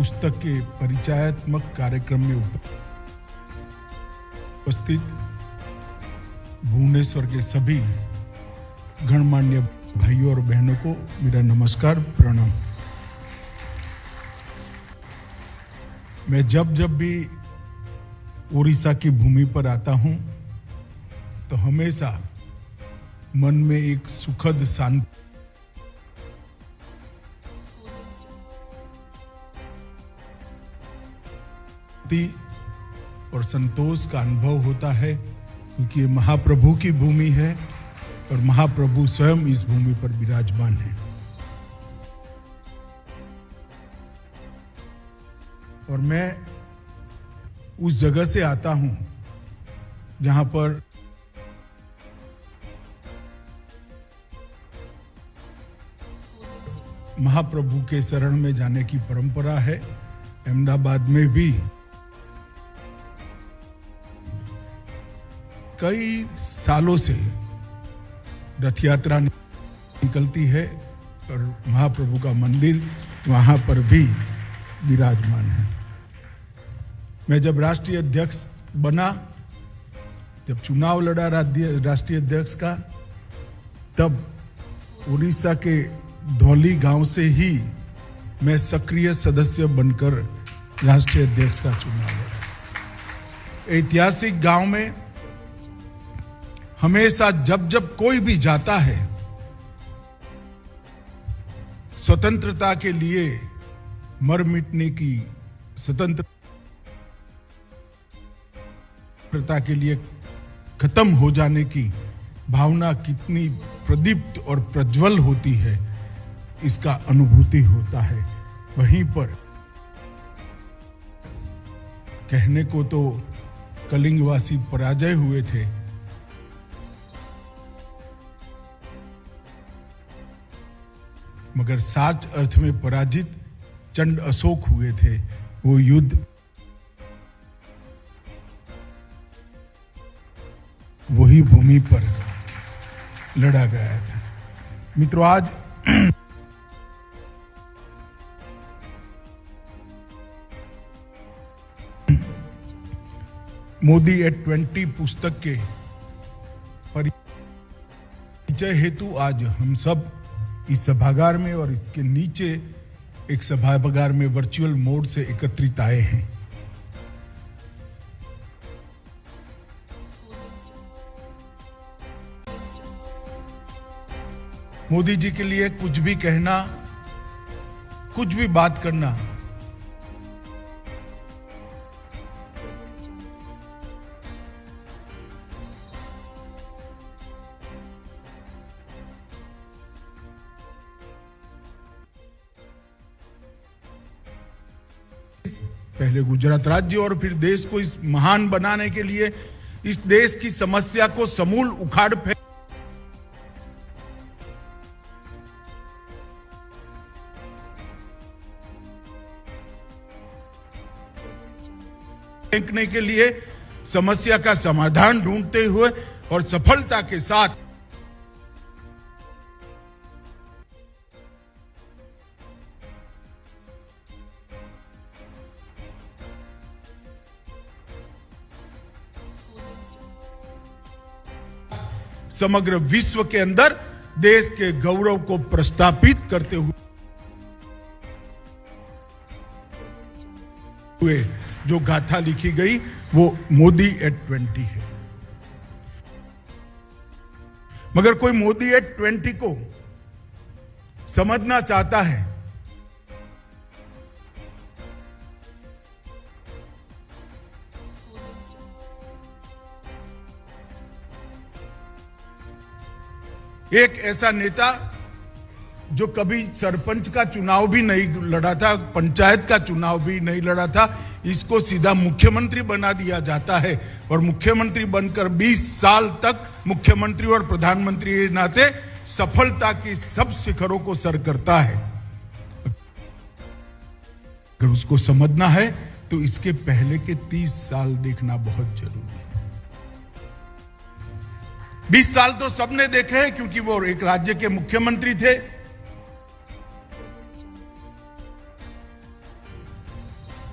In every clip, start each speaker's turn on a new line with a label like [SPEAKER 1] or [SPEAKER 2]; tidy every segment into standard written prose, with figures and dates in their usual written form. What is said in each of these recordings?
[SPEAKER 1] पुस्तक के परिचयात्मक कार्यक्रम में उपस्थित भुवनेश्वर के सभी गणमान्य भाइयों और बहनों को मेरा नमस्कार, प्रणाम। मैं जब भी उड़ीसा की भूमि पर आता हूं तो हमेशा मन में एक सुखद शांति और संतोष का अनुभव होता है, क्योंकि ये महाप्रभु की भूमि है और महाप्रभु स्वयं इस भूमि पर विराजमान है। और मैं उस जगह से आता हूं जहां पर महाप्रभु के शरण में जाने की परंपरा है। अहमदाबाद में भी कई सालों से रथ यात्रा निकलती है और महाप्रभु का मंदिर वहां पर भी विराजमान है। मैं जब राष्ट्रीय अध्यक्ष बना, जब चुनाव लड़ा राष्ट्रीय अध्यक्ष का, तब उड़ीसा के धौली गांव से ही मैं सक्रिय सदस्य बनकर राष्ट्रीय अध्यक्ष का चुनाव लड़ा। ऐतिहासिक गांव में हमेशा जब कोई भी जाता है, स्वतंत्रता के लिए मर मिटने की, स्वतंत्रता के लिए खत्म हो जाने की भावना कितनी प्रदीप्त और प्रज्वल होती है, इसका अनुभूति होता है। वहीं पर कहने को तो कलिंगवासी पराजय हुए थे, मगर सच अर्थ में पराजित चंड अशोक हुए थे। वो युद्ध वही भूमि पर लड़ा गया था। मित्रों, आज मोदी एट 20 पुस्तक के परिचय हेतु आज हम सब इस सभागार में और इसके नीचे एक सभागार में वर्चुअल मोड से एकत्रित आए हैं। मोदी जी के लिए कुछ भी कहना, कुछ भी बात करना पहले गुजरात राज्य और फिर देश को इस महान बनाने के लिए, इस देश की समस्या को समूल उखाड़ फेंकने के लिए, समस्या का समाधान ढूंढते हुए और सफलता के साथ समग्र विश्व के अंदर देश के गौरव को प्रस्थापित करते हुए जो गाथा लिखी गई वो मोदी एट 20 है। मगर कोई मोदी एट 20 को समझना चाहता है एक ऐसा नेता जो कभी सरपंच का चुनाव भी नहीं लड़ा था, पंचायत का चुनाव भी नहीं लड़ा था, इसको सीधा मुख्यमंत्री बना दिया जाता है और मुख्यमंत्री बनकर 20 साल तक मुख्यमंत्री और प्रधानमंत्री के नाते सफलता की सब शिखरों को सर करता है। अगर उसको समझना है तो इसके पहले के 30 साल देखना बहुत जरूरी है। 20 साल तो सबने देखे हैं, क्योंकि वो एक राज्य के मुख्यमंत्री थे।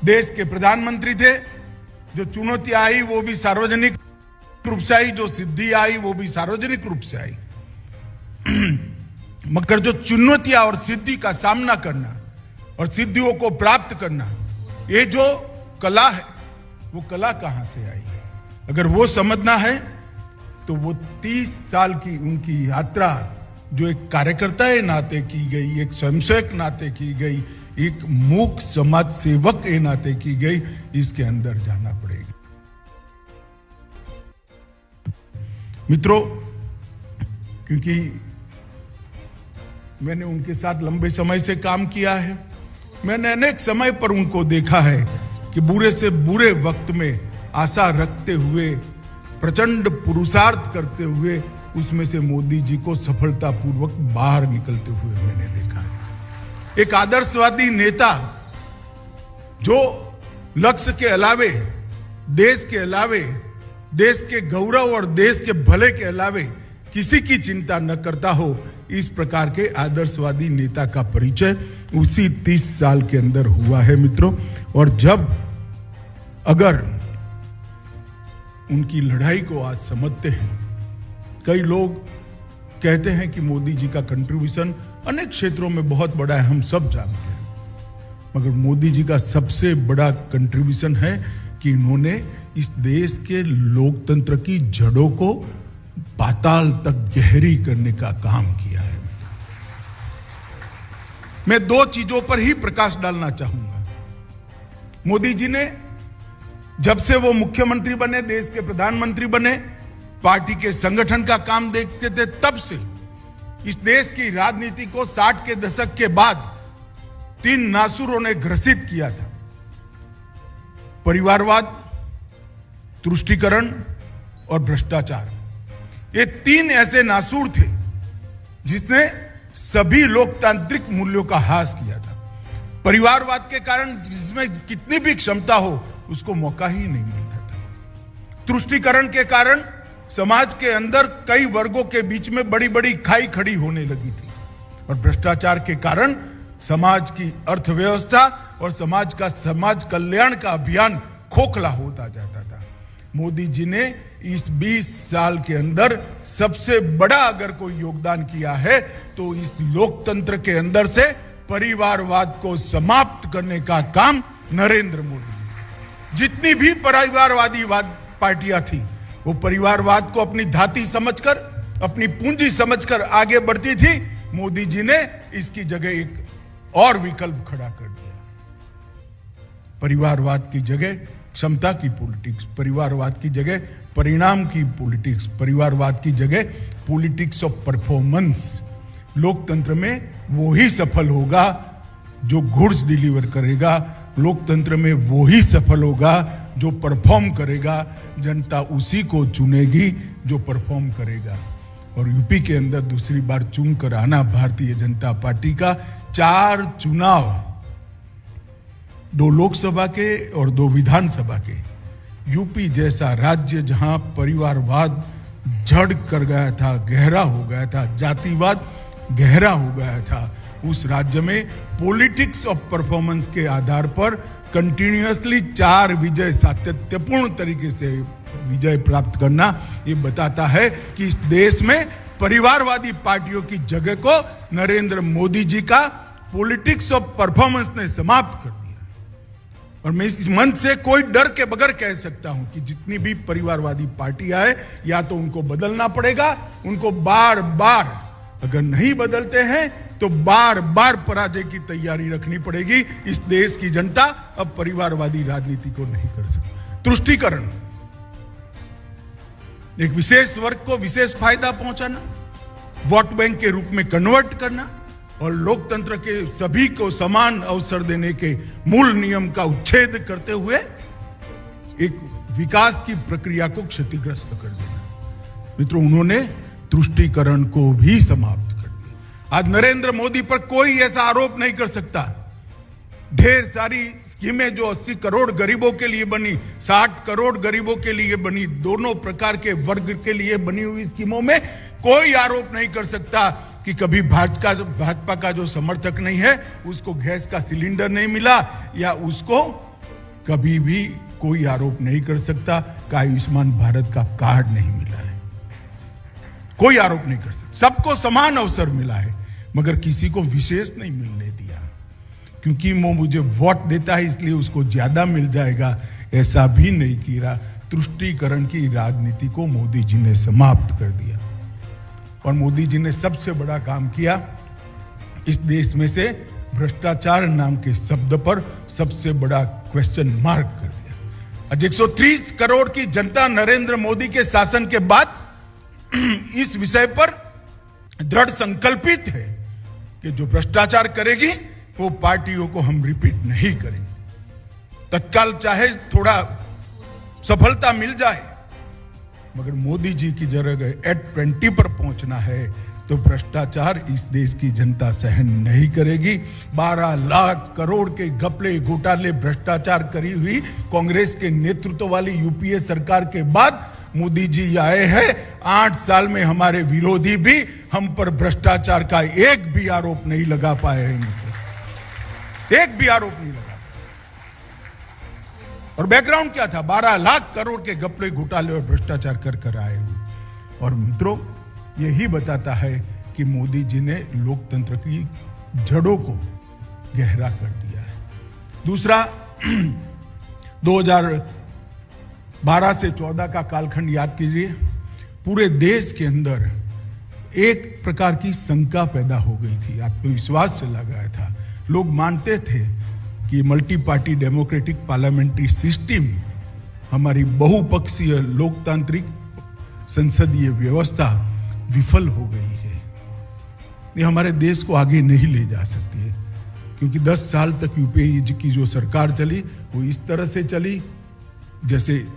[SPEAKER 1] देश के प्रधानमंत्री थे। जो चुनौती आई वो भी सार्वजनिक रूप से आई, जो सिद्धि आई वो भी सार्वजनिक रूप से आई। मगर जो चुनौतियां और सिद्धि का सामना करना और सिद्धियों को प्राप्त करना, ये जो कला है, वो कला कहां से आई? अगर वो समझना है तो वो 30 साल की उनकी यात्रा जो एक कार्यकर्ता के नाते की गई, एक स्वयंसेवक नाते की गई, एक मूक समाज सेवक के नाते की गई, इसके अंदर जाना पड़ेगा। मित्रों, क्योंकि मैंने उनके साथ लंबे समय से काम किया है, मैंने अनेक समय पर उनको देखा है कि बुरे से बुरे वक्त में आशा रखते हुए, प्रचंड पुरुषार्थ करते हुए, उसमें से मोदी जी को सफलतापूर्वक बाहर निकलते हुए मैंने देखा है। एक आदर्शवादी नेता जो लक्ष्य के अलावे, देश के अलावे, देश के गौरव और देश के भले के अलावे किसी की चिंता न करता हो, इस प्रकार के आदर्शवादी नेता का परिचय उसी 30 साल के अंदर हुआ है मित्रों। और जब अगर उनकी लड़ाई को आज समझते हैं, कई लोग कहते हैं कि मोदी जी का कंट्रीब्यूशन अनेक क्षेत्रों में बहुत बड़ा है, हम सब जानते हैं, मगर मोदी जी का सबसे बड़ा कंट्रीब्यूशन है कि इन्होंने इस देश के लोकतंत्र की जड़ों को पाताल तक गहरी करने का काम किया है। मैं 2 चीजों पर ही प्रकाश डालना चाहूंगा। मोदी जी ने जब से वो मुख्यमंत्री बने, देश के प्रधानमंत्री बने, पार्टी के संगठन का काम देखते थे, तब से इस देश की राजनीति को 60 के दशक के बाद 3 नासूरों ने ग्रसित किया था। परिवारवाद, तुष्टीकरण और भ्रष्टाचार। ये 3 ऐसे नासूर थे जिसने सभी लोकतांत्रिक मूल्यों का ह्रास किया था। परिवारवाद के कारण जिसमें कितनी भी क्षमता हो, उसको मौका ही नहीं मिलता था। तुष्टीकरण के कारण समाज के अंदर कई वर्गों के बीच में बड़ी बड़ी खाई खड़ी होने लगी थी। और भ्रष्टाचार के कारण समाज की अर्थव्यवस्था और समाज कल्याण का अभियान खोखला होता जाता था। मोदी जी ने इस 20 साल के अंदर सबसे बड़ा अगर कोई योगदान किया है तो इस लोकतंत्र के अंदर से परिवारवाद को समाप्त करने का काम नरेंद्र मोदी ने। जितनी भी परिवारवादी पार्टियां थी, वो परिवारवाद को अपनी धाती समझकर, अपनी पूंजी समझकर आगे बढ़ती थी। मोदी जी ने इसकी जगह एक और विकल्प खड़ा कर दिया। परिवारवाद की जगह क्षमता की पॉलिटिक्स, परिवारवाद की जगह परिणाम की पॉलिटिक्स, परिवारवाद की जगह पॉलिटिक्स ऑफ परफॉर्मेंस। लोकतंत्र में वो ही सफल होगा जो गुड्स डिलीवर करेगा, लोकतंत्र में वो ही सफल होगा जो परफॉर्म करेगा। जनता उसी को चुनेगी जो परफॉर्म करेगा। और यूपी के अंदर दूसरी बार चुनकर आना भारतीय जनता पार्टी का 4 चुनाव, 2 लोकसभा के और 2 विधानसभा के, यूपी जैसा राज्य जहां परिवारवाद जड़ कर गया था, गहरा हो गया था, जातिवाद गहरा हो गया था, उस राज्य में पॉलिटिक्स ऑफ परफॉर्मेंस के आधार पर कंटिन्यूअसली 4 विजय, सातत्यपूर्ण तरीके से विजय प्राप्त करना, ये बताता है कि इस देश में परिवारवादी पार्टियों की जगह को नरेंद्र मोदी जी का पॉलिटिक्स ऑफ परफॉर्मेंस ने समाप्त कर दिया। और मैं इस मंच से कोई डर के बगैर कह सकता हूं कि जितनी भी परिवारवादी पार्टियां हैं, या तो उनको बदलना पड़ेगा, उनको बार बार, अगर नहीं बदलते हैं तो बार बार पराजय की तैयारी रखनी पड़ेगी। इस देश की जनता अब परिवारवादी राजनीति को नहीं कर सकती। तुष्टीकरण, एक विशेष वर्ग को विशेष फायदा पहुंचाना, वोट बैंक के रूप में कन्वर्ट करना और लोकतंत्र के सभी को समान अवसर देने के मूल नियम का उच्छेद करते हुए एक विकास की प्रक्रिया को क्षतिग्रस्त कर देना। मित्रों, उन्होंने तुष्टीकरण को भी समाप्त कर दिया। आज नरेंद्र मोदी पर कोई ऐसा आरोप नहीं कर सकता। ढेर सारी स्कीमें जो 80 करोड़ गरीबों के लिए बनी, 60 करोड़ गरीबों के लिए बनी, दोनों प्रकार के वर्ग के लिए बनी हुई स्कीमों में कोई आरोप नहीं कर सकता कि कभी भाजपा का जो समर्थक नहीं है उसको गैस का सिलेंडर नहीं मिला, या उसको कभी भी कोई आरोप नहीं कर सकता कि आयुष्मान भारत का कार्ड नहीं मिला है। कोई आरोप नहीं कर सकता। सबको समान अवसर मिला है, मगर किसी को विशेष नहीं मिलने दिया, क्योंकि वो मुझे वोट देता है इसलिए उसको ज्यादा मिल जाएगा, ऐसा भी नहीं किया। तुष्टीकरण की राजनीति को मोदी जी ने समाप्त कर दिया। और मोदी जी ने सबसे बड़ा काम किया, इस देश में से भ्रष्टाचार नाम के शब्द पर सबसे बड़ा क्वेश्चन मार्क कर दिया। आज 130 करोड़ की जनता नरेंद्र मोदी के शासन के बाद इस विषय पर दृढ़ संकल्पित है कि जो भ्रष्टाचार करेगी वो पार्टियों को हम रिपीट नहीं करेंगे। तत्काल चाहे थोड़ा सफलता मिल जाए, मगर मोदी जी की जगह एट 20 पर पहुंचना है तो भ्रष्टाचार इस देश की जनता सहन नहीं करेगी। 12 लाख करोड़ के घपले घोटाले भ्रष्टाचार करी हुई कांग्रेस के नेतृत्व वाली यूपीए सरकार के बाद मोदी जी आए हैं। 8 साल में हमारे विरोधी भी हम पर भ्रष्टाचार का एक भी आरोप नहीं लगा पाए हैं, एक भी आरोप नहीं लगा। और बैकग्राउंड क्या था? 12 लाख करोड़ के घपले घोटाले और भ्रष्टाचार कर आए हुए। और मित्रों, यही बताता है कि मोदी जी ने लोकतंत्र की जड़ों को गहरा कर दिया है। दूसरा, 2012 से 14 का कालखंड याद कीजिए। पूरे देश के अंदर एक प्रकार की शंका पैदा हो गई थी, आत्मविश्वास चला गया था। लोग मानते थे कि multi party democratic parliamentary system, हमारी बहुपक्षीय लोकतांत्रिक संसदीय व्यवस्था विफल हो गई है, ये हमारे देश को आगे नहीं ले जा सकती है। क्योंकि 10 साल तक यूपीए की जो सरकार चली वो इस तरह से चली जैसे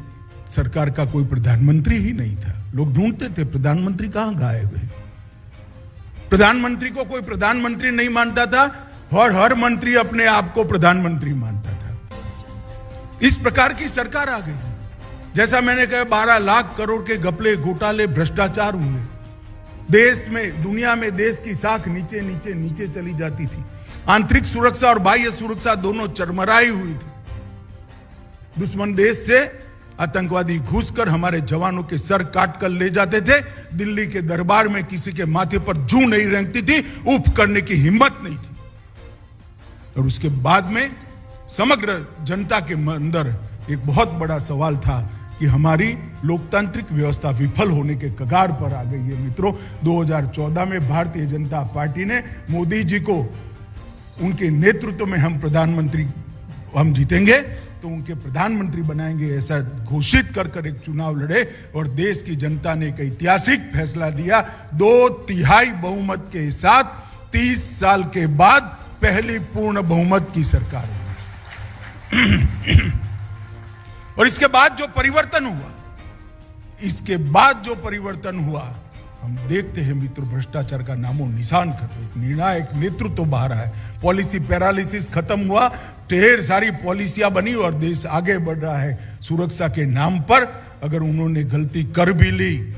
[SPEAKER 1] सरकार का कोई प्रधानमंत्री ही नहीं था। लोग ढूंढते थे प्रधानमंत्री कहां गायब है। प्रधानमंत्री को कोई प्रधानमंत्री नहीं मानता था और हर मंत्री अपने आप को प्रधानमंत्री मानता था। इस प्रकार की सरकार आ गई। जैसा मैंने कहा, 12 लाख करोड़ के घपले घोटाले भ्रष्टाचार हुए। देश में, दुनिया में देश की साख नीचे नीचे नीचे चली जाती थी। आंतरिक सुरक्षा और बाह्य सुरक्षा दोनों चरमराई हुई थी। दुश्मन देश से आतंकवादी घुसकर हमारे जवानों के सर काट कर ले जाते थे। दिल्ली के दरबार में किसी के माथे पर जूं नहीं रेंगती थी, उफ करने की हिम्मत नहीं थी। और उसके बाद में समग्र जनता के अंदर एक बहुत बड़ा सवाल था कि हमारी लोकतांत्रिक व्यवस्था विफल होने के कगार पर आ गई है। मित्रों, 2014 में भारतीय जनता पार्टी ने मोदी जी को, उनके नेतृत्व में हम जीतेंगे तो उनके प्रधानमंत्री बनाएंगे, ऐसा घोषित कर एक चुनाव लड़े और देश की जनता ने एक ऐतिहासिक फैसला लिया। 2/3 बहुमत के साथ 30 साल के बाद पहली पूर्ण बहुमत की सरकार हुई। और इसके बाद जो परिवर्तन हुआ, हम देखते हैं मित्र, भ्रष्टाचार का नामो निशान खत्म, निर्णायक नेतृत्व बाहर है, पॉलिसी पैरालिसिस खत्म हुआ, ढेर सारी पॉलिसियां बनी और देश आगे बढ़ रहा है। सुरक्षा के नाम पर अगर उन्होंने गलती कर भी ली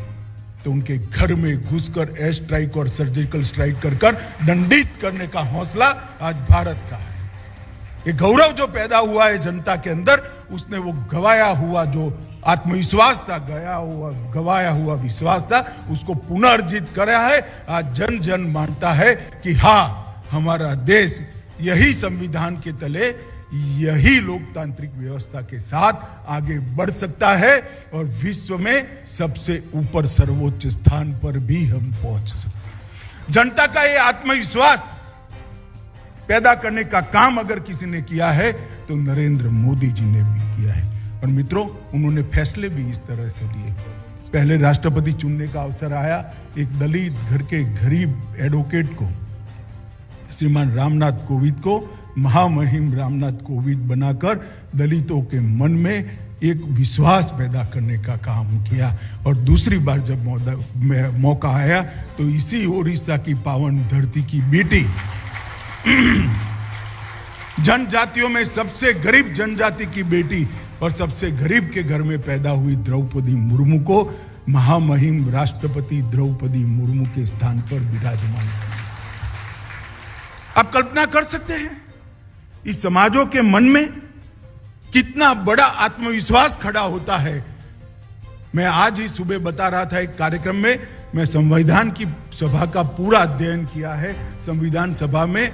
[SPEAKER 1] तो उनके घर में घुसकर एयर स्ट्राइक और सर्जिकल स्ट्राइक कर दंडित करने का हौसला आज भारत का है। ये गौरव जो पैदा हुआ है जनता के अंदर, उसने वो गवाया हुआ जो आत्मविश्वास था, गवाया हुआ विश्वास था, उसको पुनर्जित करा है। आज जन जन मानता है कि हाँ, हमारा देश यही संविधान के तले, यही लोकतांत्रिक व्यवस्था के साथ आगे बढ़ सकता है और विश्व में सबसे ऊपर सर्वोच्च स्थान पर भी हम पहुंच सकते हैं। जनता का ये आत्मविश्वास पैदा करने का काम अगर किसी ने किया है तो नरेंद्र मोदी जी ने भी किया है। और मित्रों, उन्होंने फैसले भी इस तरह से लिए। पहले राष्ट्रपति चुनने का अवसर आया, एक दलित घर के गरीब एडवोकेट को, श्रीमान रामनाथ कोविंद को महामहिम रामनाथ कोविंद बनाकर दलितों के मन में एक विश्वास पैदा करने का काम किया। और दूसरी बार जब मौका आया तो इसी ओडिशा की पावन धरती की बेटी, जनजातियों में सबसे गरीब जनजाति की बेटी और सबसे गरीब के घर में पैदा हुई द्रौपदी मुर्मू को महामहिम राष्ट्रपति द्रौपदी मुर्मू के स्थान पर विराजमान। आप कल्पना कर सकते हैं इस समाजों के मन में कितना बड़ा आत्मविश्वास खड़ा होता है। मैं आज ही सुबह बता रहा था एक कार्यक्रम में, मैं संविधान की सभा का पूरा अध्ययन किया है। संविधान सभा में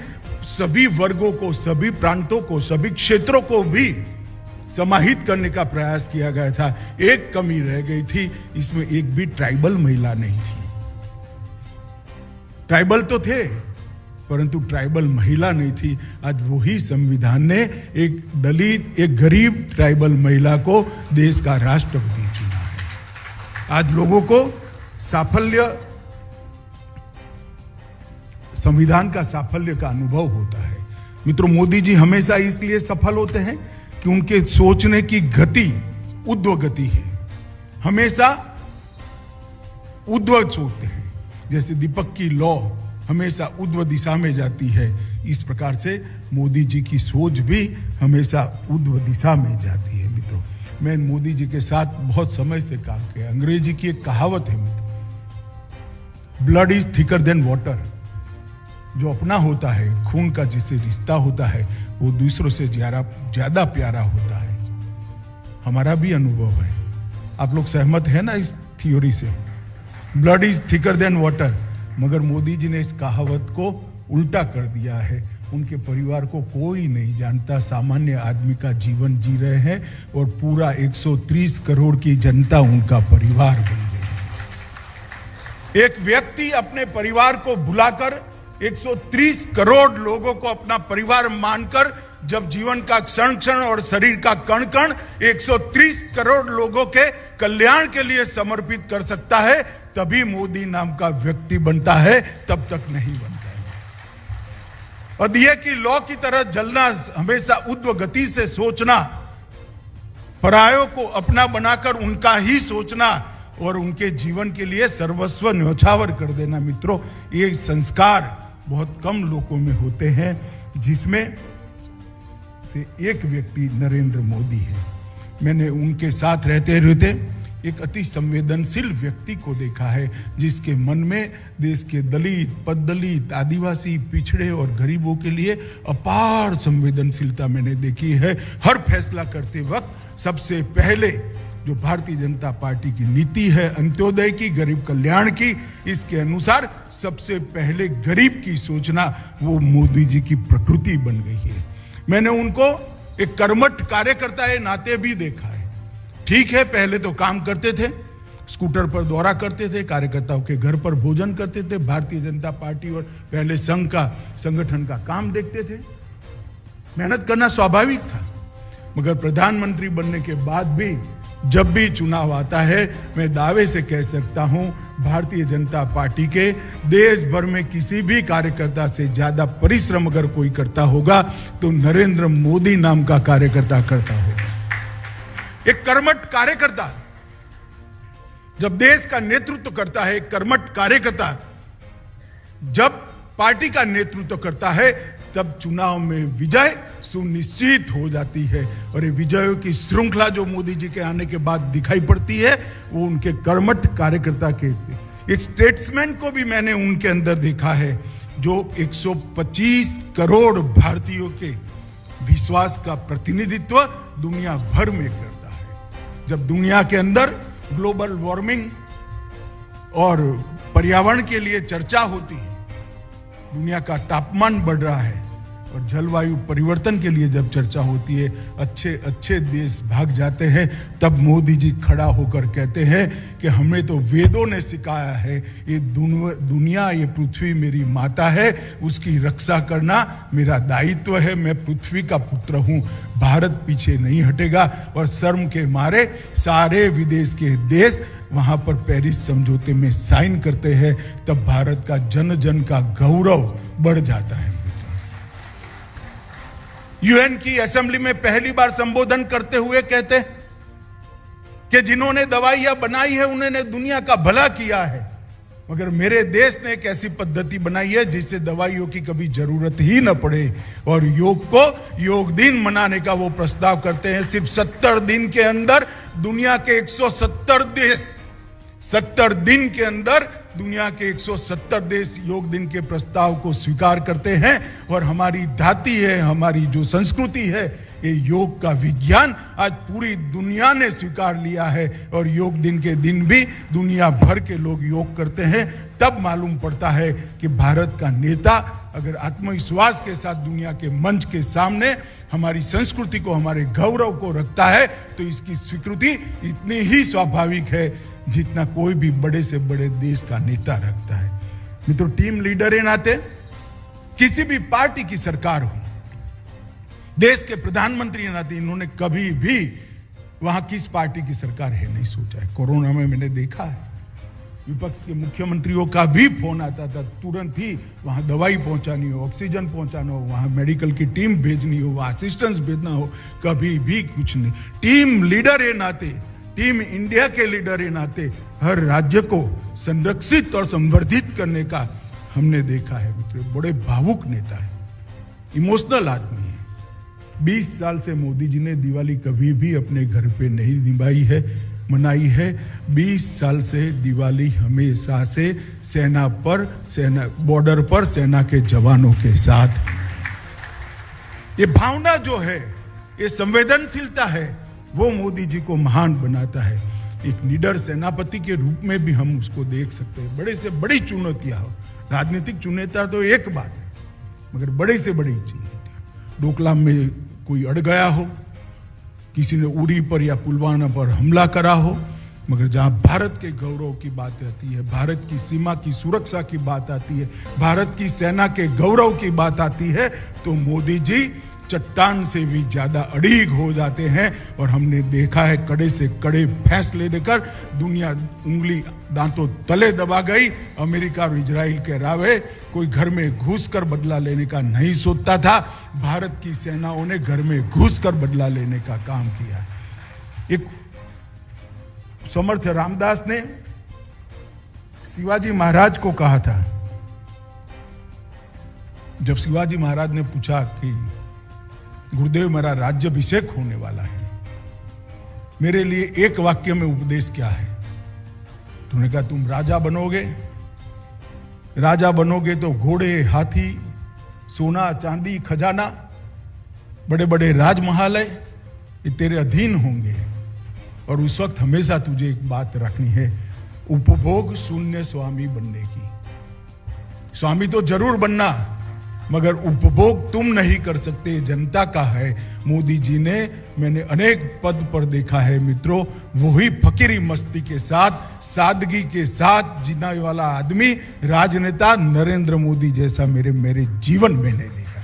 [SPEAKER 1] सभी वर्गों को, सभी प्रांतों को, सभी क्षेत्रों को भी समाहित करने का प्रयास किया गया था। एक कमी रह गई थी, इसमें एक भी ट्राइबल महिला नहीं थी। ट्राइबल तो थे परंतु ट्राइबल महिला नहीं थी। आज वही संविधान ने एक दलित, एक गरीब ट्राइबल महिला को देश का राष्ट्रपति चुना है। आज लोगों को साफल्य, संविधान का साफल्य का अनुभव होता है। मित्रों, मोदी जी हमेशा इसलिए सफल होते हैं कि उनके सोचने की गति ऊर्ध्व गति है, हमेशा ऊर्ध्व सोचते हैं। जैसे दीपक की लौ हमेशा ऊर्ध्व दिशा में जाती है, इस प्रकार से मोदी जी की सोच भी हमेशा ऊर्ध्व दिशा में जाती है। मित्रों, मैं मोदी जी के साथ बहुत समय से काम किया। अंग्रेजी की एक कहावत है मित्रों, blood is thicker than water. जो अपना होता है, खून का जिससे रिश्ता होता है, वो दूसरों से ज्यादा प्यारा होता है। हमारा भी अनुभव है। आप लोग सहमत है ना इस थ्योरी से? Blood is thicker than water. मगर मोदी जी ने इस कहावत को उल्टा कर दिया है। उनके परिवार को कोई नहीं जानता, सामान्य आदमी का जीवन जी रहे हैं और पूरा 130 करोड़ की जनता उनका परिवार बन गई। एक व्यक्ति अपने परिवार को भुलाकर 130 करोड़ लोगों को अपना परिवार मानकर जब जीवन का क्षण क्षण और शरीर का कण कण 130 करोड़ लोगों के कल्याण के लिए समर्पित कर सकता है, तभी मोदी नाम का व्यक्ति बनता है, तब तक नहीं बनता है। और दिए की लौ की तरह जलना, हमेशा ऊर्ध्व गति से सोचना, परायों को अपना बनाकर उनका ही सोचना और उनके जीवन के लिए सर्वस्व न्यौछावर कर देना। मित्रों, ये संस्कार बहुत कम लोगों में होते हैं, जिसमें से एक व्यक्ति नरेंद्र मोदी है। मैंने उनके साथ रहते रहते एक अति संवेदनशील व्यक्ति को देखा है, जिसके मन में देश के दलित, पददलित, आदिवासी, पिछड़े और गरीबों के लिए अपार संवेदनशीलता मैंने देखी है। हर फैसला करते वक्त सबसे पहले जो भारतीय जनता पार्टी की नीति है अंत्योदय की, गरीब कल्याण की, इसके अनुसार सबसे पहले गरीब की सोचना, वो मोदी जी की प्रकृति बन गई है। मैंने उनको एक कर्मठ कार्यकर्ता के नाते भी देखा है। ठीक है, पहले तो काम करते थे, स्कूटर पर दौरा करते थे, कार्यकर्ताओं के घर पर भोजन करते थे, भारतीय जनता पार्टी और पहले संघ का, संगठन का काम देखते थे। मेहनत करना स्वाभाविक था। मगर प्रधानमंत्री बनने के बाद भी जब भी चुनाव आता है, मैं दावे से कह सकता हूं, भारतीय जनता पार्टी के देश भर में किसी भी कार्यकर्ता से ज्यादा परिश्रम अगर कोई करता होगा तो नरेंद्र मोदी नाम का कार्यकर्ता करता होगा। एक कर्मठ कार्यकर्ता जब देश का नेतृत्व करता है, एक कर्मठ कार्यकर्ता जब पार्टी का नेतृत्व करता है, तब चुनाव में विजय सुनिश्चित हो जाती है। और ये विजयों की श्रृंखला जो मोदी जी के आने के बाद दिखाई पड़ती है, वो उनके कर्मठ कार्यकर्ता के। एक स्टेट्समैन को भी मैंने उनके अंदर देखा है, जो 125 करोड़ भारतीयों के विश्वास का प्रतिनिधित्व दुनिया भर में करता है। जब दुनिया के अंदर ग्लोबल वार्मिंग और पर्यावरण के लिए चर्चा होती है, दुनिया का तापमान बढ़ रहा है और जलवायु परिवर्तन के लिए जब चर्चा होती है, अच्छे अच्छे देश भाग जाते हैं, तब मोदी जी खड़ा होकर कहते हैं कि हमें तो वेदों ने सिखाया है, ये दुनिया, ये पृथ्वी मेरी माता है, उसकी रक्षा करना मेरा दायित्व है। मैं पृथ्वी का पुत्र हूं, भारत पीछे नहीं हटेगा। और शर्म के मारे सारे विदेश के देश वहां पर पेरिस समझौते में साइन करते हैं, तब भारत का जन जन का गौरव बढ़ जाता है। यूएन की असेंबली में पहली बार संबोधन करते हुए कहते कि जिन्होंने दवाइयां बनाई है उन्होंने दुनिया का भला किया है, मगर मेरे देश ने एक ऐसी पद्धति बनाई है जिससे दवाइयों की कभी जरूरत ही न पड़े। और योग को योग दिन मनाने का वो प्रस्ताव करते हैं। सिर्फ 70 दिन के अंदर दुनिया के 170 देश, 70 दिन के अंदर दुनिया के 170 देश योग दिन के प्रस्ताव को स्वीकार करते हैं। और हमारी धाती है, हमारी जो संस्कृति है, ये योग का विज्ञान आज पूरी दुनिया ने स्वीकार लिया है और योग दिन के दिन भी दुनिया भर के लोग योग करते हैं। तब मालूम पड़ता है कि भारत का नेता अगर आत्मविश्वास के साथ दुनिया के मंच के सामने हमारी संस्कृति को, हमारे गौरव को रखता है तो इसकी स्वीकृति इतनी ही स्वाभाविक है जितना कोई भी बड़े से बड़े देश का नेता रखता है। मित्रों, टीम लीडर के नाते किसी भी पार्टी की सरकार हो, देश के प्रधानमंत्री के नाते इन्होंने कभी भी वहां किस पार्टी की सरकार है नहीं सोचा है। कोरोना में मैंने देखा है विपक्ष के मुख्यमंत्रियों का भी फोन आता था, तुरंत ही वहां दवाई पहुंचानी हो, ऑक्सीजन पहुंचाना हो, वहां मेडिकल की टीम भेजनी हो, वहां असिस्टेंस भेजना हो, कभी भी कुछ नहीं। टीम लीडर के नाते, टीम इंडिया के लीडर के नाते हर राज्य को संरक्षित और संवर्धित करने का हमने देखा है। मित्रों, बड़े भावुक नेता है, इमोशनल आदमी है। 20 साल से मोदी जी ने दिवाली कभी भी अपने घर पे नहीं मनाई है। 20 साल से दिवाली हमेशा से सेना बॉर्डर पर सेना के जवानों के साथ। ये भावना जो है, ये संवेदनशीलता है, वो मोदी जी को महान बनाता है। एक निडर सेनापति के रूप में भी हम उसको देख सकते हैं। बड़े से बड़ी चुनौतियां हो, राजनीतिक चुनौतियां तो एक बात है, मगर बड़े से बड़ी चुनौतियां, डोकलाम में कोई अड़ गया हो, किसी ने उरी पर या पुलवामा पर हमला करा हो, मगर जहां भारत के गौरव की बात आती है, भारत की सीमा की सुरक्षा की बात आती है, भारत की सेना के गौरव की बात आती है, तो मोदी जी चट्टान से भी ज्यादा अड़ीग हो जाते हैं। और हमने देखा है कड़े से कड़े फैसले लेकर दुनिया उंगली दांतों तले दबा गई। अमेरिका और इजराइल के रावे कोई घर में घुसकर बदला लेने का नहीं सोचता था, भारत की सेनाओं ने घर में घुसकर बदला लेने का काम किया। एक समर्थ रामदास ने शिवाजी महाराज को कहा था, जब शिवाजी महाराज ने पूछा कि गुरुदेव मेरा राज्याभिषेक होने वाला है, मेरे लिए एक वाक्य में उपदेश क्या है? तो उन्होंने कहा तुम राजा बनोगे तो घोड़े, हाथी, सोना, चांदी, खजाना, बड़े बड़े राजमहालय ये तेरे अधीन होंगे। और उस वक्त हमेशा तुझे एक बात रखनी है, उपभोग शून्य स्वामी बनने की। स्वामी तो जरूर बनना, मगर उपभोग तुम नहीं कर सकते, जनता का है। मोदी जी ने, मैंने अनेक पद पर देखा है मित्रों, वही फकीरी मस्ती के साथ, सादगी के साथ जीने वाला आदमी, राजनेता नरेंद्र मोदी जैसा मेरे जीवन में नहीं देखा।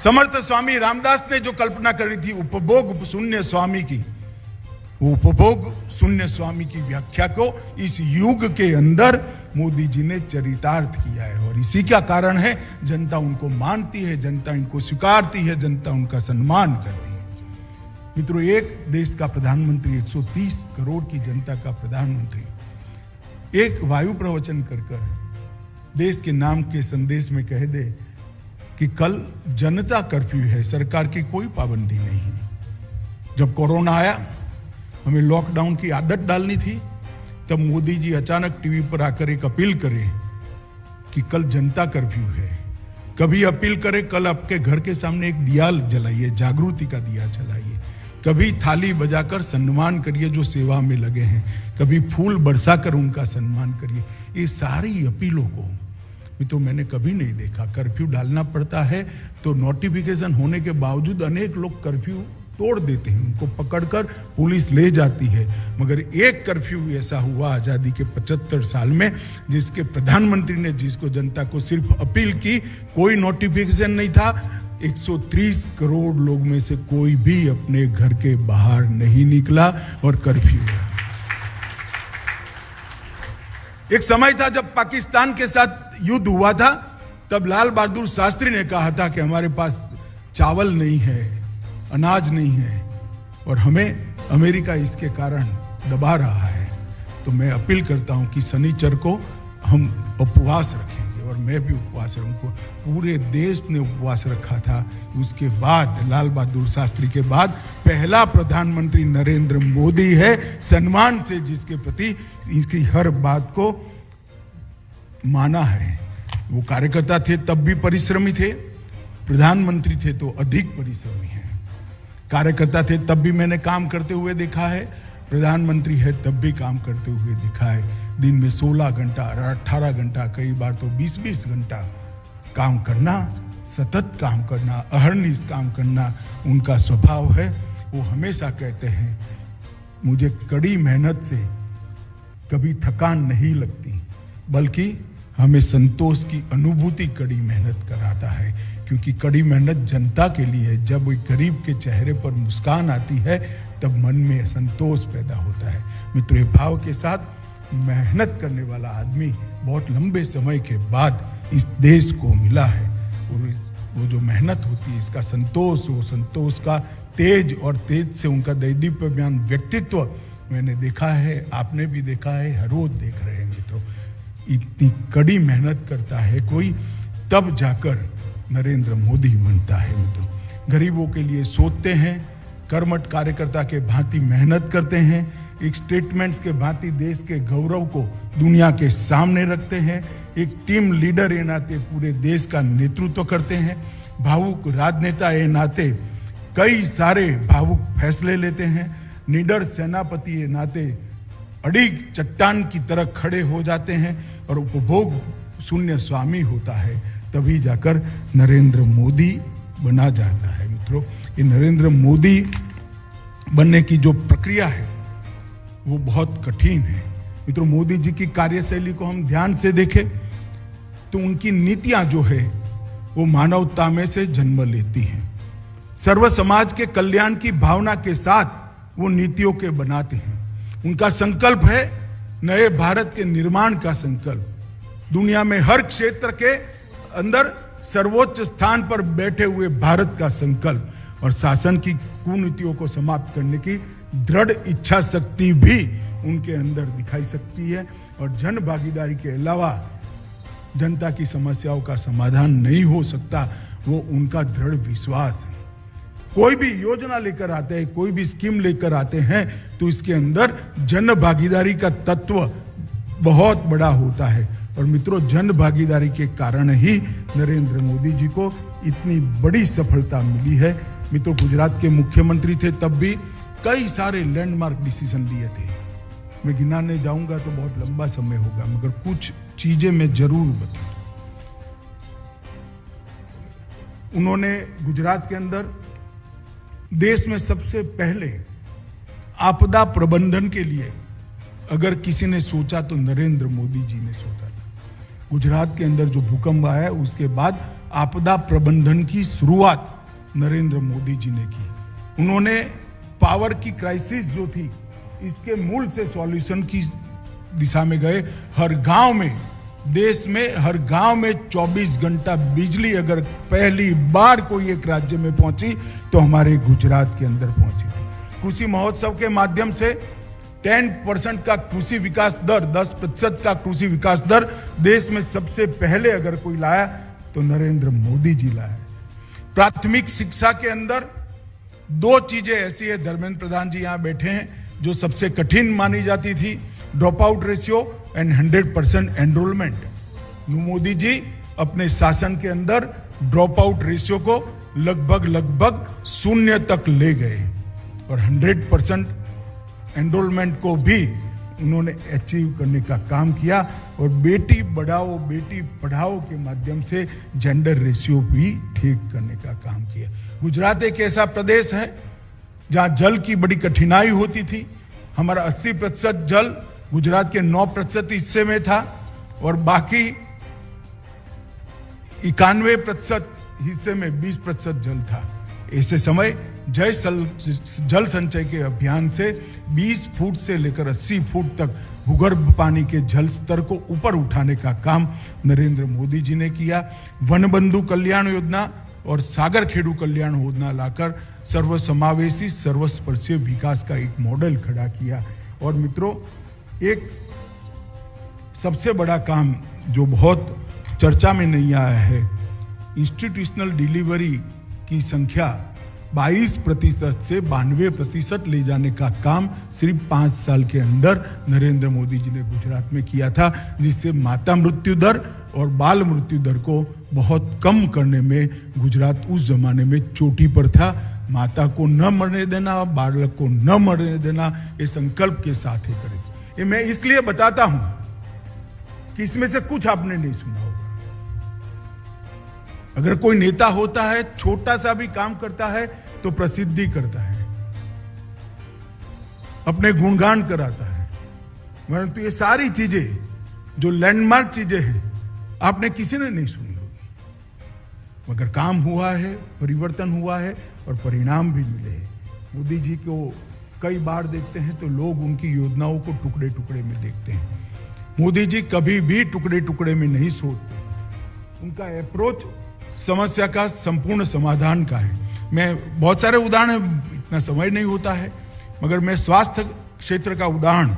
[SPEAKER 1] समर्थ स्वामी रामदास ने जो कल्पना करी थी उपभोग शून्य स्वामी की, वो उपभोग शून्य स्वामी की व्याख्या को इस युग के अंदर मोदी जी ने चरितार्थ किया है। और इसी का कारण है जनता उनको मानती है, जनता इनको स्वीकारती है, जनता उनका सम्मान करती है। मित्रों, एक देश का प्रधानमंत्री, 130 करोड़ की जनता का प्रधानमंत्री एक वायु प्रवचन कर देश के नाम के संदेश में कह दे कि कल जनता कर्फ्यू है, सरकार की कोई पाबंदी नहीं है। जब कोरोना आया, हमें लॉकडाउन की आदत डालनी थी, तब मोदी जी अचानक टीवी पर आकर एक अपील करे कि कल जनता कर्फ्यू है। कभी अपील करे कल आपके घर के सामने एक दिया जलाइए, जागृति का दिया जलाइए। कभी थाली बजाकर सम्मान करिए जो सेवा में लगे हैं, कभी फूल बरसाकर उनका सम्मान करिए। ये सारी अपीलों को तो मैंने कभी नहीं देखा। कर्फ्यू डालना पड़ता है तो नोटिफिकेशन होने के बावजूद अनेक लोग कर्फ्यू तोड़ देते हैं, उनको पकड़कर पुलिस ले जाती है। मगर एक कर्फ्यू ऐसा हुआ आजादी के 75 साल में, जिसके प्रधानमंत्री ने, जिसको जनता को सिर्फ अपील की, कोई नोटिफिकेशन नहीं था। 130 करोड़ लोग में से कोई भी अपने घर के बाहर नहीं निकला और कर्फ्यू हुआ। एक समय था जब पाकिस्तान के साथ युद्ध हुआ था, तब लाल बहादुर शास्त्री ने कहा था कि हमारे पास चावल नहीं है, अनाज नहीं है और हमें अमेरिका इसके कारण दबा रहा है। तो मैं अपील करता हूं कि शनिचर को हम उपवास रखेंगे और मैं भी उपवास रहूंगा। पूरे देश ने उपवास रखा था। उसके बाद लाल बहादुर शास्त्री के बाद पहला प्रधानमंत्री नरेंद्र मोदी है, सम्मान से जिसके प्रति इसकी हर बात को माना है। वो कार्यकर्ता थे तब भी परिश्रमी थे, प्रधानमंत्री थे तो अधिक परिश्रमी हैं। कार्यकर्ता थे तब भी मैंने काम करते हुए देखा है, प्रधानमंत्री है तब भी काम करते हुए दिखा है। दिन में 16 घंटा 18 घंटा, कई बार तो 20-20 घंटा काम करना, सतत काम करना, अहर्निश काम करना उनका स्वभाव है। वो हमेशा कहते हैं मुझे कड़ी मेहनत से कभी थकान नहीं लगती, बल्कि हमें संतोष की अनुभूति कड़ी मेहनत कराता है, क्योंकि कड़ी मेहनत जनता के लिए है। जब एक गरीब के चेहरे पर मुस्कान आती है तब मन में संतोष पैदा होता है। मित्रों, भाव के साथ मेहनत करने वाला आदमी बहुत लंबे समय के बाद इस देश को मिला है। और वो जो मेहनत होती है, इसका संतोष, वो संतोष का तेज, और तेज से उनका दैदीप्यमान व्यक्तित्व मैंने देखा है, आपने भी देखा है, हर रोज देख रहे हैं। मित्रों, इतनी कड़ी मेहनत करता है कोई, तब जाकर नरेंद्र मोदी बनता है। मित्रों, गरीबों के लिए सोचते हैं, कर्मठ कार्यकर्ता के भांति मेहनत करते हैं, एक स्टेटमेंट्स के भांति देश के गौरव को दुनिया के सामने रखते हैं, एक टीम लीडर के नाते पूरे देश का नेतृत्व करते हैं, भावुक राजनेता के नाते कई सारे भावुक फैसले लेते हैं, निडर सेनापति के नाते अड़िग चट्टान की तरह खड़े हो जाते हैं और उपभोग शून्य स्वामी होता है, तभी जाकर नरेंद्र मोदी बना जाता है। मित्रों, ये नरेंद्र मोदी बनने की जो प्रक्रिया है वो बहुत कठिन है। मित्रों, मोदी जी की कार्यशैली को हम ध्यान से देखें तो उनकी नीतियां जो है वो मानवता में से जन्म लेती हैं। सर्व समाज के कल्याण की भावना के साथ वो नीतियों के बनाते हैं। उनका संकल्प है नए भारत के निर्माण का संकल्प, दुनिया में हर क्षेत्र के अंदर सर्वोच्च स्थान पर बैठे हुए भारत का संकल्प, और शासन की कुनीतियों को समाप्त करने की दृढ़ इच्छा शक्ति भी उनके अंदर दिखाई सकती है। और जन भागीदारी के अलावा जनता की समस्याओं का समाधान नहीं हो सकता, वो उनका दृढ़ विश्वास है। कोई भी योजना लेकर आते हैं, कोई भी स्कीम लेकर आते हैं, तो इसके अंदर जन भागीदारी का तत्व बहुत बड़ा होता है। और मित्रों, जन भागीदारी के कारण ही नरेंद्र मोदी जी को इतनी बड़ी सफलता मिली है। मित्रों, गुजरात के मुख्यमंत्री थे तब भी कई सारे लैंडमार्क डिसीजन लिए थे। मैं गिनाने जाऊंगा तो बहुत लंबा समय होगा, मगर कुछ चीजें मैं जरूर बताऊं। उन्होंने गुजरात के अंदर देश में सबसे पहले आपदा प्रबंधन के लिए अगर किसी ने सोचा तो नरेंद्र मोदी जी ने सोचा था। गुजरात के अंदर जो भूकंप आया उसके बाद आपदा प्रबंधन की शुरुआत नरेंद्र मोदी जी ने की। उन्होंने पावर की क्राइसिस जो थी इसके मूल से सॉल्यूशन की दिशा में गए। हर गांव में, देश में हर गांव में 24 घंटा बिजली अगर पहली बार कोई एक राज्य में पहुंची तो हमारे गुजरात के अंदर पहुंची थी। कृषि महोत्सव के माध्यम से 10% का कृषि विकास दर, 10% का कृषि विकास दर देश में सबसे पहले अगर कोई लाया तो नरेंद्र मोदी जी लाया। प्राथमिक शिक्षा के अंदर दो चीजें ऐसी है, धर्मेंद्र प्रधान जी यहां बैठे हैं, जो सबसे कठिन मानी जाती थी, drop out ratio and 100% enrolment. Modi ji अपने शासन के अंदर ड्रॉप आउट रेशियो को लगभग 0 तक ले गए और 100% एनरोलमेंट को भी उन्होंने अचीव करने का काम किया। और बेटी बढ़ाओ बेटी पढ़ाओ के माध्यम से जेंडर रेशियो भी ठीक करने का काम किया। गुजरात एक ऐसा प्रदेश है जहां जल की बड़ी कठिनाई होती थी। हमारा 80% जल गुजरात के 9% हिस्से में था और बाकी 91% हिस्से में 20% जल था। ऐसे समय जल संचय के अभियान से 20 फुट से लेकर 80 फुट तक भूगर्भ पानी के जल स्तर को ऊपर उठाने का काम नरेंद्र मोदी जी ने किया। वनबंधु कल्याण योजना और सागर खेडू कल्याण योजना लाकर सर्वसमावेशी सर्वस्पर्शी विकास का एक मॉडल खड़ा किया। और मित्रों, एक सबसे बड़ा काम जो बहुत चर्चा में नहीं आया है, इंस्टीट्यूशनल डिलीवरी की संख्या 22% से 92% ले जाने का काम सिर्फ 5 साल के अंदर नरेंद्र मोदी जी ने गुजरात में किया था, जिससे माता मृत्यु दर और बाल मृत्यु दर को बहुत कम करने में गुजरात उस जमाने में चोटी पर था। माता को न मरने देना, बालक को न मरने देना, ये संकल्प के साथ ही करें। ये मैं इसलिए बताता हूं कि इसमें से कुछ आपने नहीं सुना होगा। अगर कोई नेता होता है, छोटा सा भी काम करता है तो प्रसिद्धि करता है, अपने गुणगान कराता है, परंतु ये सारी चीजें जो लैंडमार्क चीजें हैं आपने किसी ने नहीं सुनी होगी। मगर काम हुआ है, परिवर्तन हुआ है और परिणाम भी मिले हैं। मोदी जी को कई बार देखते हैं तो लोग उनकी योजनाओं को टुकड़े टुकड़े में देखते हैं। मोदी जी कभी भी टुकड़े टुकड़े में नहीं सोचते। उनका अप्रोच समस्या का संपूर्ण समाधान का है। मैं बहुत सारे उदाहरण, इतना समय नहीं होता है, मगर मैं स्वास्थ्य क्षेत्र का उदाहरण